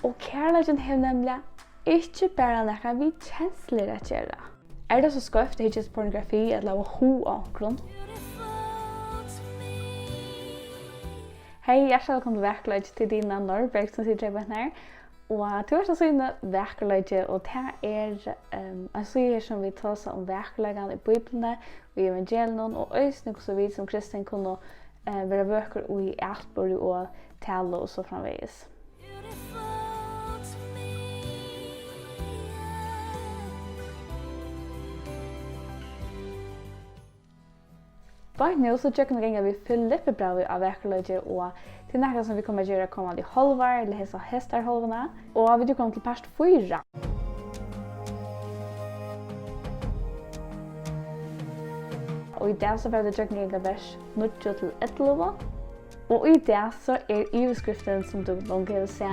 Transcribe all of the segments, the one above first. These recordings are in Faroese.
Og kærleiken hevur nemliga ikki bara nakað við kenslur at gera. Det så skøft ikke pornografi eller ho og grunn? Hei, hjertelig velkommen til VAKURLEIKI til Dina Norberg som sitter på her. Og til å synne VAKURLEIKI, og det en syr som vi tar seg om VAKURLEIKene i Bibelene, og i evangeliene, og øyne så vi som kristen kunne være bøker og i atbord og tale og så framveis. Bare nå så trykker vi vi Filippibrævið av VAKURLEIKI, og til noe som vi kommer til å gjøre kommende halvar, eller hese hestarhalvene, og vi kommer til part 4. Og i det så var det trykker vers 9-11, og i det så overskriften som du langt vil se,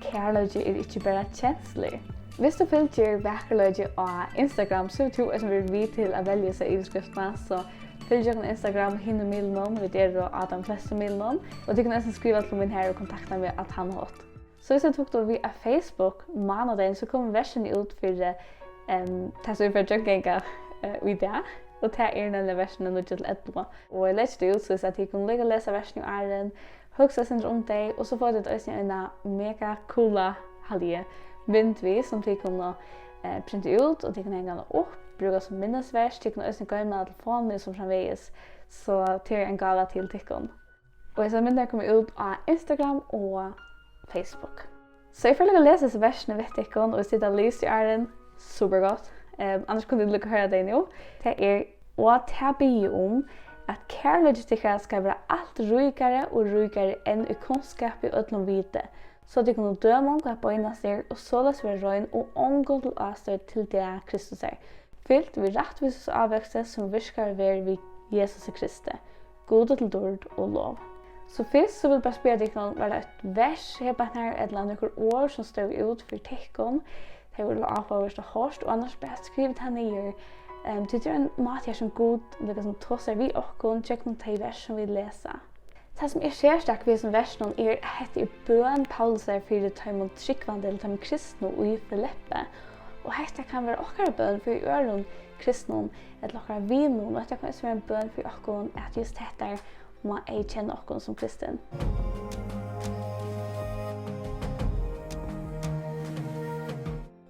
kærleiki ikke bare kjensler. Hvis du følger VAKURLEIKI av Instagram, så tror jeg som vil vi til å velge seg overskriftene, så følg på Instagram, hinne milnom, vi og Adam fleste milnom, og du kan også skrive til min her og kontakte meg at han har hatt. Så hvis jeg tok da via Facebook mandagen, så kom versen ut for det som vi får trykke i det, og det nemlig versen 9-11. Og jeg leste det ut, så jeg kunne ligge og lese versen i æren, hugsa sin om deg, og så får du også en mega coola halje vindvis som de kunne printe ut, og de kunne henge opp, bruka som minnesvers, de kunne også gå med telefonen som framveis, så til en gave til tikkene. Og jeg så myndighet kommer ut av Instagram og Facebook. Så jeg føler å lese disse versene ved tikkene, og sitte og lyse i æren, supergodt. Annars kunne du lukke høre det nå. Det og det blir om at kærleikstikkere skal være alt rykere og rykere enn i kunnskap i ødlom vite, så de kunne døme om hva bøyene ser, og såles være røyn og omgå til avstøy til det Kristus er. Fylt vi rettvises avvekste som virkar ver vi Jesus Kristi, gode til dård og lov. Så først så vil jeg bare spørre deg om det et vers her på her, et eller annet ord som står ut for tekken. Det vil avhåverst og hårst, og annars bare skrive det her ned. Det en mat her som god, det som tosser vi okken, tjekk noen til vers som vi leser. Det som særstakt ved som versen hette bøn Paulusar for det tøymon tryggvande eller tøymon kristne og i Filippe. Og dette kan være okkara bøn for øren kristne eller okkara vinen, og dette kan også være en bøn for okkon at just dette må jeg kjenne okkon som kristen.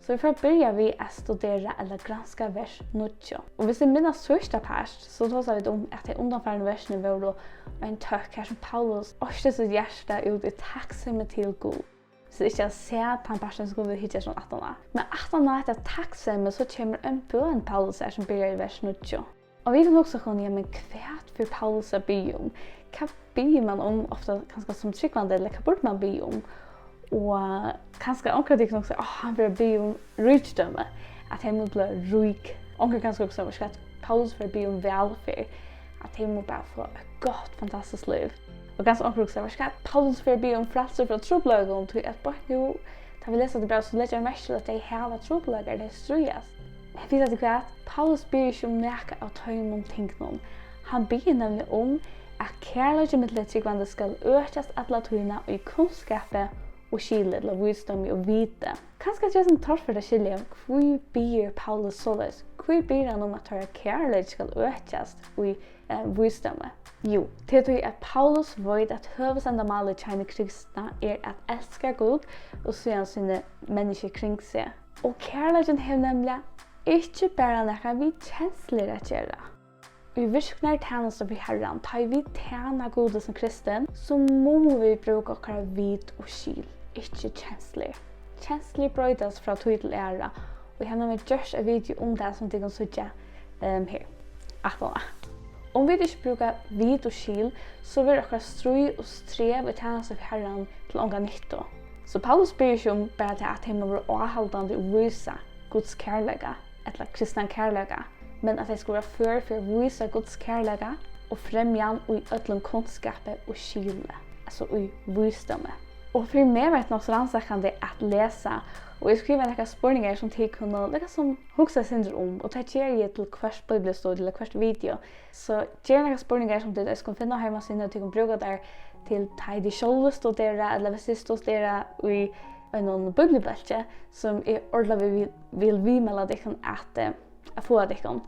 Så vi får börja vi att studera eller granska vers 9. Och hvis vi minns första past så tar vi om att det undanfärande versen var då en tök här som Paulus orste sitt hjärta ut i tacksamhet till Gud. Så det inte se att han pasten skulle hitta från 18. Men 18 är det tacksamhet så kommer en bön Paulus här som börjar i vers 9. Och vi kan också kunna men kvärt för Paulus att be om. Vad ber man om ofta ganska som tryggvande eller vad borde man be om? Og kanskje onker de kan også han vil be om rikdom, at han må bli rik. Onker kanskje også at Paulus vil be om velferd, at han må bare få et godt, fantastisk liv. Og kanskje onker også at Paulus vil be om frelse fra trobelagen, til at bare nå, da vi leser det bra, så leser jeg mest til at de har trobelager, de strøyes. Jeg vet ikke hva, Paulus ber ikke om nækka av tøymon tingene. Han ber nemlig om at kærleiki mittlet tryggvande skal økast alla tøyna og i kunnskapet og skille, eller visdom og vite. Kanskje det som tar for det skilje, hvor ber Paulus såleis? Hvor ber han om at hans kærleik skal økast i visdom? Jo, det er at Paulus vet at høvesendamålet til henne kristne at elska Gud og søge sine mennesker kring seg. Og kærleiken har nemlig ikke bare noe vi kjensler at gjøre. Vi virkner tjenester for Herren, tar vi tjener Gud som kristen, så må vi bruke okkara vit og skil, ikke kjensler. Kjensler brøydes fra tog til ære, og jeg har gjort en video om det som de kan søke her. Om vi ikke bruker vit og skil, så vil okkara strøy og strev og tjenester for Herren til ånga nytt. Så Paulus ber ikke om bare til at han må være avholdende og vise Guds kærlega, eller kristne kærlega, men at jeg skulle være for å vise Guds kærlega og fremje han i ødelen kunnskapet og skile, altså i visdomme. Og for meg var det nok så rannsakende at lese, og jeg skriver noen spurninger som de kunne liksom huske seg om, og det gjør jeg til hvert bibelstudie eller hvert video. Så gjør noen spurninger som de kan finne hjemme sine, og de kan bruke der til de selv studerer, eller hvis de studerer i en bibelbältje som ordentlig vil vimela dykkan at få dykkan.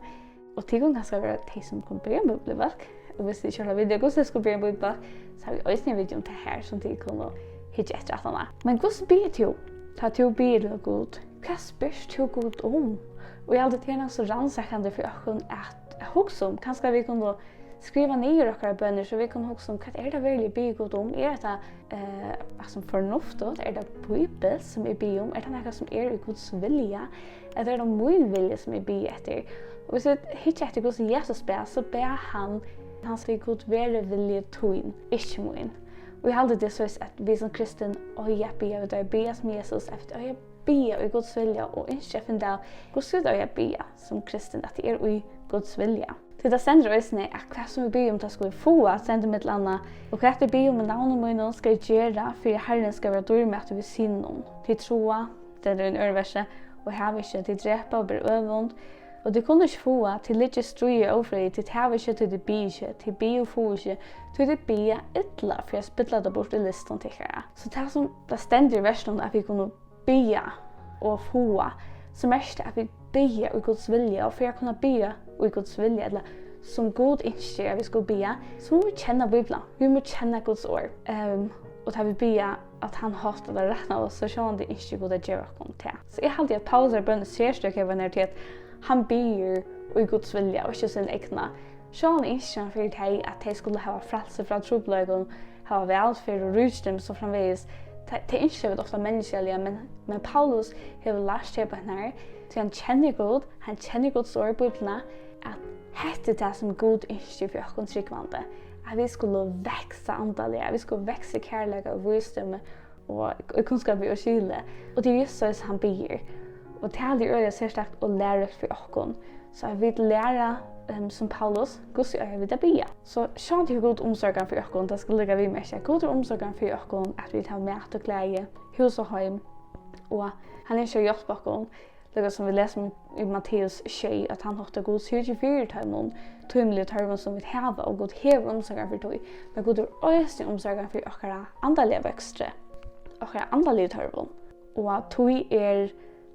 Og det kan ganske være de som kan bli en bibelbälk. Og hvis de ikke har video hvordan det skal bli en bibelbälk, så har vi også en video om det her som de kan hitje etter at han er. Men hvordan blir det jo? Ta til å bli det god. Hva spørs til god om? Og jeg hadde tjena så rannsakende for oss at hugsa om. Kanskje vi kunne skriva ner okkara bønner så vi kan hugsa om hva det virkelig blir god om? Det fornuft? Det bibel som ber om? Det noe som i Guds vilja? Eller det min vilja som ber etter? Og hvis vi hittar etter hvordan Jesus ber, så ber han skal Gud være vilje tøyn, ikke min. Og jeg hadde det så at vi som kristen øye ber, vi ber som Jesus efter øye ber i Guds vilja, og ikke finne av hvordan øye ber som kristen at det i Guds vilja. Til det sender øyne at hva som vi ber om det skal vi få, sender med et eller annet, og hva det ber om navnet mine skal jeg gjøre, for Herren skal være dår med at vi sier noen. Til troa, det en øreverset, og her vi ikke til drepa og bli øvund, og det kunne ikke få til litt strøye overfri, til det ikke til det blir ikke, til bi og få ikke, til det blir ytla, for jeg spiller det bort i listen til her. Så det som det stender i versen at vi kunne be og få, så mest at vi ber i Guds vilje, og for jeg kunne be i Guds vilje, eller som Gud ønsker at vi skal be, så må vi kjenne Bibelen, vi må kjenne Guds ord. Og da vi ber at han hatt eller rettene av oss, så skjønner det ikke Gud at gjøre oss til. Så jeg halte at Paulusar bønner særstykker var til at han ber i Guds vilja og ikke sin egna. Sjån ikke for deg at de skulle ha frelse fra trobløyden, ha velferd og rydstrøm så framveis. Det er ikke vet ofte menneskelige, men Paulus har lært seg på henne, så han kjenner Guds ord i Bibelen, at dette er det som Gud ønsker for oss tryggvante. At vi skulle vekse antallet, at vi skulle vekse kærleika og visdom og kunnskap og skylde. Og det er just så han ber. Og det er det særstakt å lære for oss. Så jeg vil lære som Paulus, hvordan jeg vil det be. Så skjønner til god omsorgen for oss, det skal ligge vi med seg. God omsorgen for oss, at vi tar mat og glede, hus og heim. Og han ikke hjelp oss. Det som vi leser i Matteus 6, at han har god 24 tøymon, tøymelige tøymon som vi har, og god hever omsorgen for tøy. Men god øyeste omsorgen for okkara andalige vøkstre, okkara andalige tøymon. Og tøy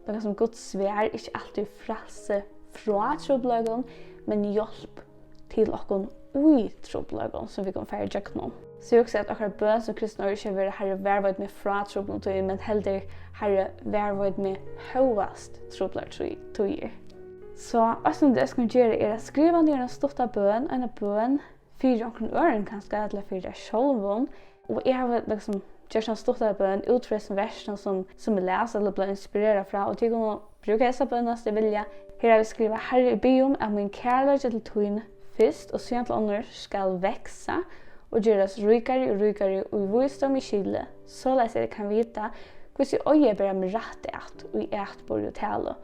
noe som Guds svær, ikke alltid frelse fra trobløyden, men hjelp til okkon ui trobløyden, som vi kan fære gjøknom. Så jeg også at okkara bøn som kristne ikke vil herre værvøyd med fra trobløyden, men heller herre værvøyd med høyest trobløyden. Så også det jeg skal gjøre å skrive ned en stort bøn, en bøn, for okkon øren kanskje, eller for deg selv, og jeg har liksom gjør sånn stort bøn, utfra som versen som jeg leser eller blir inspireret fra, og til å bruke disse bønene til vilje. Her har vi skrevet, Herre, jeg ber om at min kærleik til tøyen først, og siden til andre skal vekse, og gjøres rykere og rykere, og i visdom i skylde, så lest jeg kan vite hvordan jeg ber meg rett et, og i etbord og tale.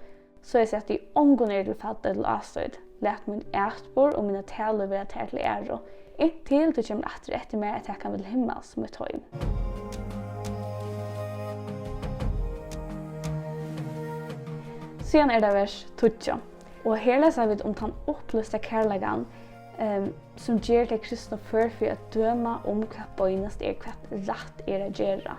Så jeg sier at de omgår ned til fattet til avstøyd, let min etbord og mine tale være til ære, inntil du kommer etter meg at jeg kan vil himmel som et tøyen. Sen det vers 20. Og her leser vi om den opplyste kærleikan som gjør til kristne for å døme om hva bøynest hva rett å gjøre.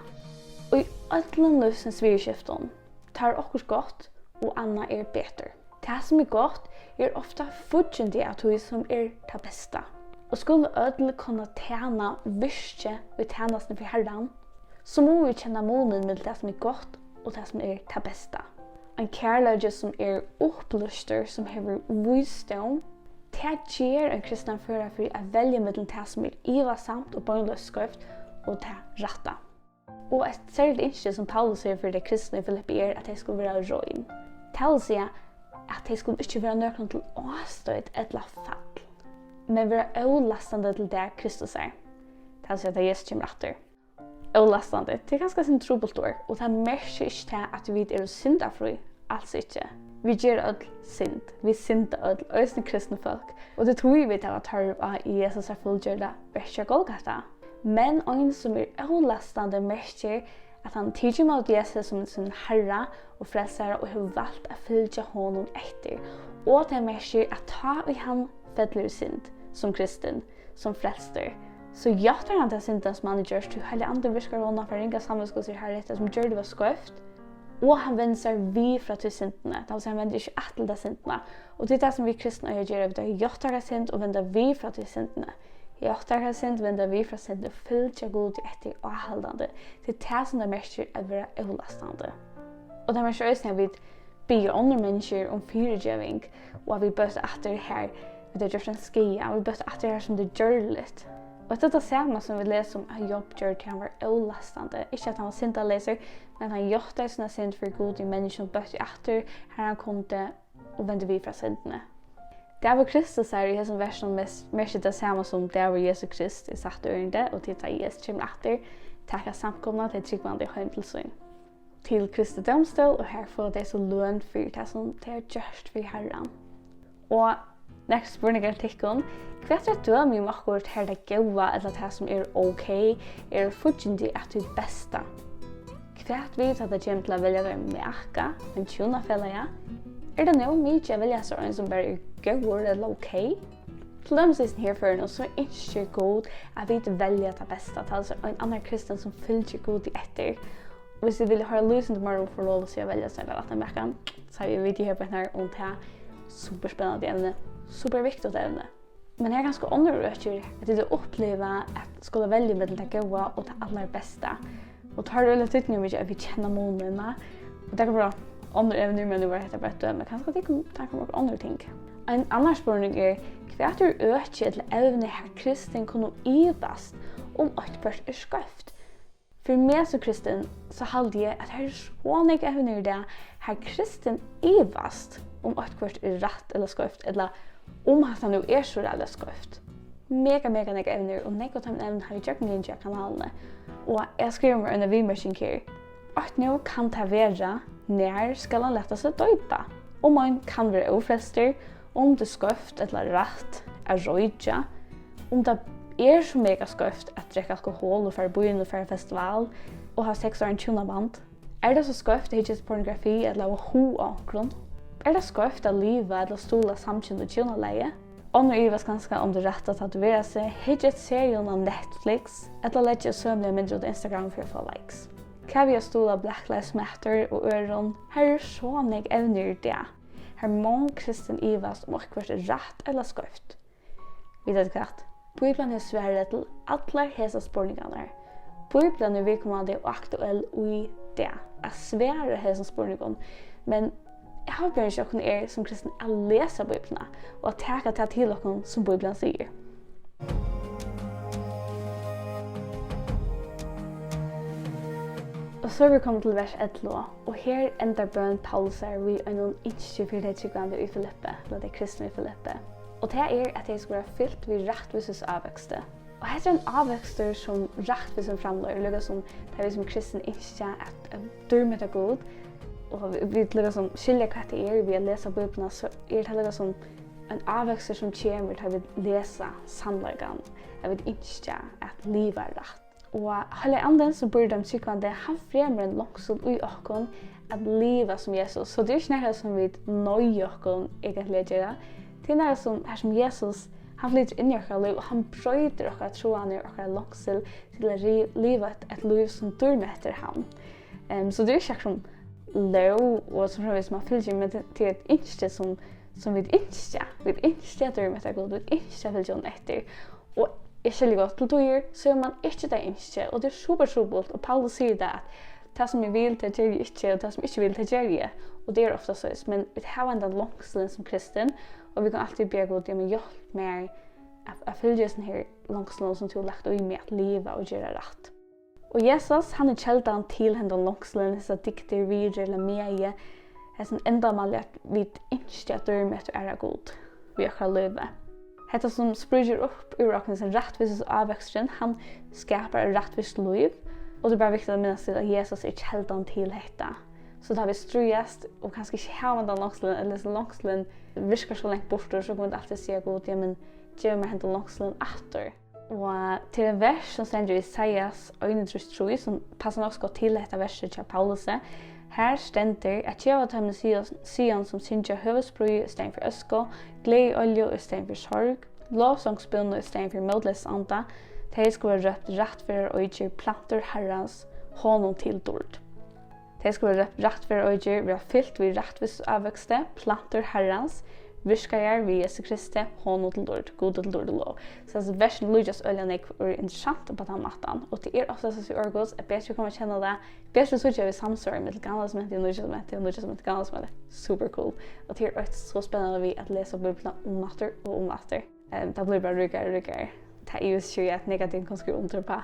Og i alle løsens virkskiften tar okkur godt, og anna bedre. Det som godt ofte fortjent at det som det beste. Og skulle alle kunne tjene virke og tjenesten for Herren, så må vi kjenne månen med det som godt og det som det beste. En kærleik som opplyster, som hever visdom, det gjør en kristen fører for å velge mellom det som ivasamt og bøgnløst skrift, og det rette. Og et særlig innskje som Paulus sier for de kristne i Filippi at de skulle være røyn. Det vil si at de skulle ikke være nøkken til åstøyd eller fall, men være overlastende til det Kristus er. Det vil si at Jesus kommer etter. Overlastende, det ganske sin trobultår, og det merker ikke til at vi syndafri, altså ikke. Vi gjør alt synd, vi synder alt, øyne kristne folk, og det tror vi til at tørv av Jesus er fullgjørende verset Golgata. Men en som overlastende merker at han tider mot Jesus som sin herre og frelsere og har valgt å følge honom etter, og det merker at ta vi han fettler synd som kristen, som frelster, Så jattar han til syndens manager til hele andre virkar hånda for ringa samvetsgås i herrette som gjør det var skøft. Og han vender seg vi fra til syndene. Det vil si han vender ikke atle til syndene. Og det er det som vi kristne gjør. Vi jattar synd og vender vi fra til syndene. Jattar synd vender vi fra synd og fylgja god etter avhaldande. Det er det som det merker å være avlastande. Og det merker også når vi ber andre mennesker om fyrirgjøving og vi bøter etter her vi har gjort en skia, vi bøter etter her som det gjør litt. Og det er det samme som vi leser om Jobb gjør til han var avlastande. Ikke at han var syndaleser, men han gjorde sine synd for god i mennesker som bøter etter her han kunde og vende vi fra syndene. Det var Kristus her i hessen versen merker det samme som det var Jesus Krist i satt ørende og til at Jesus kommer etter takka samkomna til tryggvande høymtilsyn. Til Kristi domstol og her får det så løn for det som det er gjørst for Herren. Og neste spurningar tikkun, hva er dømi om akkurat her det gåa eller det som er ok, er fortjentlig at det besta? Hva vet at det kommer til å velge det med akka, en tjonafellega? Er det noe mye å velge seg en som bare er gåa eller ok? Til dem sisten her for noe så er ikke god at vi velger det besta, til altså en annen kristen som fylger god i etter. Og hvis vi vil høre lysen til morgen for lov å velge seg eller at den vekkan, så har vi video her på denne om det superspennende evne, superviktigt evne. Men det er ganske underrøkker at det opplever at skulle velge mellom det gode og det aller beste. Og tar det veldig tydning om at vi kjenner månene. Og det kan være andre evner, men det var helt bare døme. Kanskje det kan være andre ting. En annen spørning er, hva er øker til evne her kristen kunne ivast om at først er skøft? For meg som kristen så halder jeg at her er sånne evner det her kristen ivast om at først er rett eller skøft, eller om at han jo er så rett eller skøft. Mega nega evner, og nega av evner har jeg gjort med linje kanalene. Og jeg skriver meg under vimerking her. At nå kan det være når skal han lette seg døypa. Om man kan være ofrester, om det er skøft eller rett er røyja, om det er så mega skøft at drikke alkohol og fære byen og fære festival og ha sex og en tjonaband. Er det så skøft at ikke pornografi eller ho og grunn? Er det skøft at livet eller stola samkjønn og tjonaleie? Ånder ivas ganske om det rette at tatovere seg, hittet serien av Netflix, eller legge sømlige mindre ut Instagram for å få likes. Hva vi har stola Black Lives Matter og øron, her er så nek evner det. Her mange kristen ivas om akkurat er rett eller skøft. Vi vet hva? Bibelen er svære til alle hese spørningene. Bibelen er virkelig og aktuell i det. Jeg svære hese spørningene, men jeg har bare ikke åkken er som kristen å lese Bibelen og takke til åkken som Bibelen sier. Og så er vi kommet til vers 11, og her ender bøn Paulusar vi er noen ikke for det tryggvande i Filippe, eller det kristne i Filippe. Og det er at jeg skal være fylt ved rettvises avvekste. Og her er en avvekster som rettvisen framløyer, lukket som det er vi som kristne ikke at dørmet er god, og vi lukket som skiljer hva det er ved å lese Bibelen, så er det lukket som en avvekster som kommer til å lese sannleggen, at vi ikke at livet er rett. Og hele anden så burde de tryggvande, han fremmer en langsel i åkken at livet som Jesus. Så det er ikke nærmere som vi nøyer åkken egentlig gjør. Det er nærmere som Jesus, han flytter inn i åkken liv, og han brøyder åkken troende og åkken langsel til å leve et liv som dør etter ham. Så det er ikke som lov, og som fremvis man fylger med til et innskje som vi innskje. Vi innskje at dør etter god, vi innskje fylger etter. Og ikke like godt til tøyer, så gjør man ikke det innskje, og det er supersubelt, og Paulus sier det at det som jeg vil til gjør jeg ikke, og det som ikke vil til gjør jeg, og det er ofte så, men vi har en langselen som kristen, og vi kan alltid be god til å hjelpe med å følge sånne her langselen som du har lagt i med at livet og gjøre rett. Og Jesus, han er kjeldan til henne langselen, disse dikter, videre eller meie, det er sånn enda malig at vi innskje at dør med å være god, vi har livet. Hetta som spruger upp ur åkens rettvises avveksten, han skapar et rettvis liv. Og det er bare viktig å minnes til at Jesus er kjeldan til dette. Så da vi strøyest, og kanskje ikke har den langselen, eller så langselen virker så lengt borte, så kan vi alltid si god, ja, men gjør meg henne langselen etter. Og til en vers som stender i Isaias 1:3, som passer nok godt til dette verset til Paulus, her stender at gjøre tømne Sion som synger høvesbrøy i stedet for øsko, glede olje i stedet for sorg, lovsangsbønne i stedet for modløs anda, De skulle være røpt rett for å ikke planter herrens hånden til dård. De skulle være røpt rett for å ikke være fylt ved rettvis avvekste, planter herrens, virker vi Jesu Kristi, hånden til dård, god til dård og lov. Så versen lydes øyne er interessant på den måten, og det ofte så i Orgos, jeg bedre kommer kjenne det, bedre så vi samsvarer med det gamle som heter og nye som heter gamle som heter super cool. Og det så spennende vi at lese Bibelen om natter og om natter. Det blir bare ryggere. Det jo ikke at negativt kan skrive under på.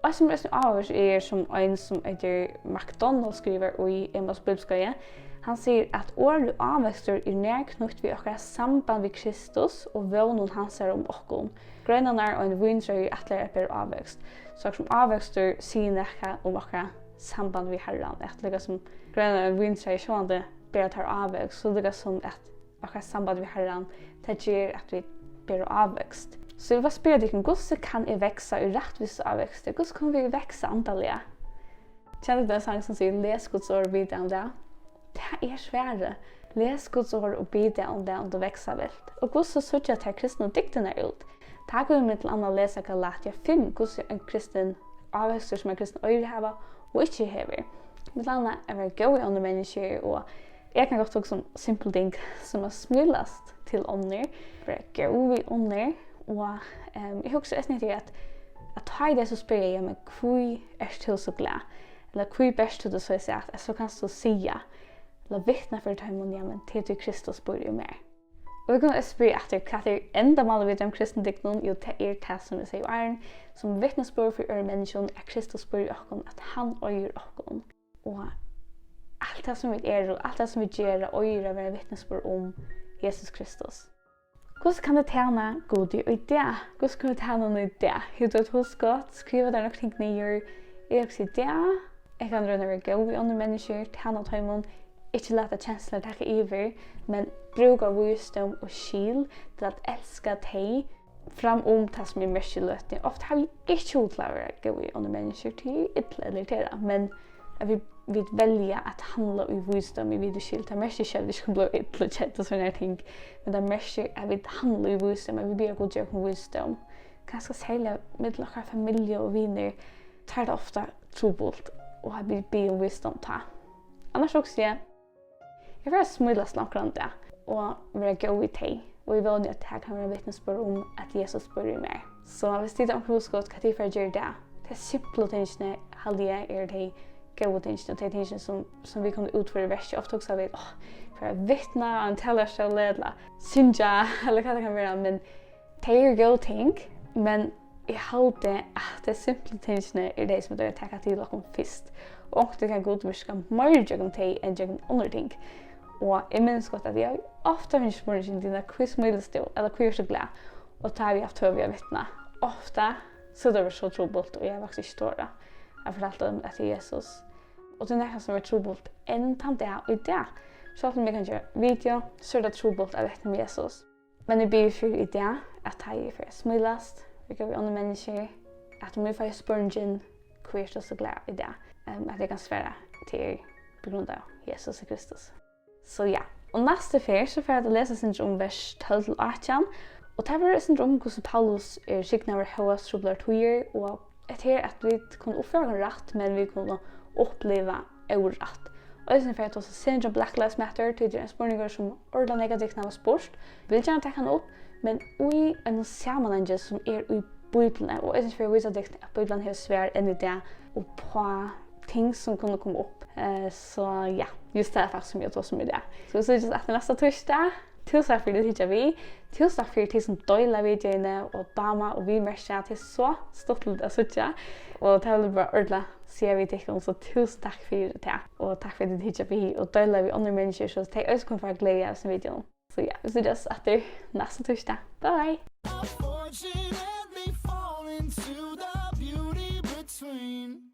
Og som resten av som en som heter McDonald skriver i Emmas bibelskøye. Han sier at året avvekster nærknutt ved akkurat samband ved Kristus og vånen hans om okkon. Grønene og en vindrøy atler er avvekst. Så som avvekster sier nekka om akkurat samband ved Herren. At det som grønene og en vindrøy sjående ber at har avvekst, så det som at akkurat samband ved Herren det gjør at vi ber avvekst. Så jeg vil spørre deg, hvordan kan jeg vekse i rettvis avvekst? Hvordan kan vi vekse antallet? Kjenner du den sang som sier, les Guds ord og bidra om det? Det svære. Les Guds ord og bidra om det om du vekser vilt. Og hvordan så jeg til kristne diktene ut? Det går vi til å lese Galatia 5, hvordan en kristen avvekster som en kristen øyre hever og ikke hever. Mitt annet er å gå i andre mennesker, og jeg kan godt ta som simple ting som er smilest til ånder, for å gå i ånder. Og jeg husker nesten ikke at ta i det så spør jeg meg hvor du så glad, eller hvor best du så sier at så kan du si eller vittne for deg om men til Kristus bor jo mer. Og vi kan spørre etter hva enda maler vi om kristne diktene, jo det det som vi sier er som vittnesbord for mennesken at Kristus bor i oss, at han øyer oss. Og alt det som vi og alt det som vi gjør øyer å være vittnesbord om Jesus Kristus. Hvordan kan det tjene god i det? Hvordan kan det tjene noe i det? Jeg tror at hos godt, skriver der nok ting nye. Jeg også i det. Jeg kan rønne å gå i andre mennesker, tjene tøymon, ikke lete kjensler takke iver, men bruke visdom og skil til at elske deg fram det som er mest i løtning. Ofte har vi ikke utlaget å gå i andre mennesker til ytterligere eller til, men vi velger at handle i visdom i videoskilt. Det er mest ikke at vi skal bli ytterligere kjent og sånne ting, men det er mest at vi handler i visdom, at vi blir god gjør om visdom. Ganske særlig med noen familie og viner tar det ofte trobult, og at vi blir om visdom ta. Annars også jeg får smule snakker om det, og være god i teg. Og jeg vil at jeg kan være vittnesbord om at Jesus bor i meg. Så hvis det er om hos godt, hva de får gjøre det? Det simple tingene, halvdige de gode tingene, de tingene som vi kan utføre verset. Ofte også vi for å vittne, en tellerståle, eller synja, eller hva det kan være. Men det gode ting, men jeg holder at de simple tingene de som dør takke til dere først. Og det kan godt virke mer gjøre til enn gjøre andre ting. Og jeg minnes godt at jeg ofte har spørsmål til dine hvor smiles du, eller hvor så glad. Og da har vi hatt høy vi har vittnet. Ofte så det var så trobult, og jeg var ikke stor da. Jeg fortalte dem etter Jesus. Og det er noe som er trobult enn det og i det. Så at vi kan gjøre video, så er det trobult av vittne med Jesus. Men jeg blir for i det at jeg får smilest, vi kan være andre mennesker, at vi får spørsmål hvor er så glad i det. At jeg kan svære til på grunn av Jesus Kristus. Så ja, og neste fer så får jeg lese sin om vers 12-18. Og det var sin om hvordan Paulus skikket over høyest trobler tøyer, og etter at vi kunne oppføre rett, men vi kunne oppleve urett. Og jeg synes for at også sin om Black Lives Matter, til en spurningar som ordentlig negativt når vi spørst, vil gjerne takke han opp, men i en sammenheng som i Bibelen, og jeg synes for å vise at Bibelen har svær enn i det, og på ting som kunne komme opp. Så ja, just det er faktisk mye å som i det. Så vi synes at neste torsdag, tusen takk for det tidligere vi. Tusen takk for det som døyler videoene og dama og vi merker til så stort litt å sitte. Og det vil bare ordentlig sier vi til så tusen takk for det. Og takk for det tidligere vi og døyler vi andre mennesker så det er også kun for å glede av sin videoen. Så ja, vi synes etter neste torsdag. Bye! Unfortunately fall into the beauty between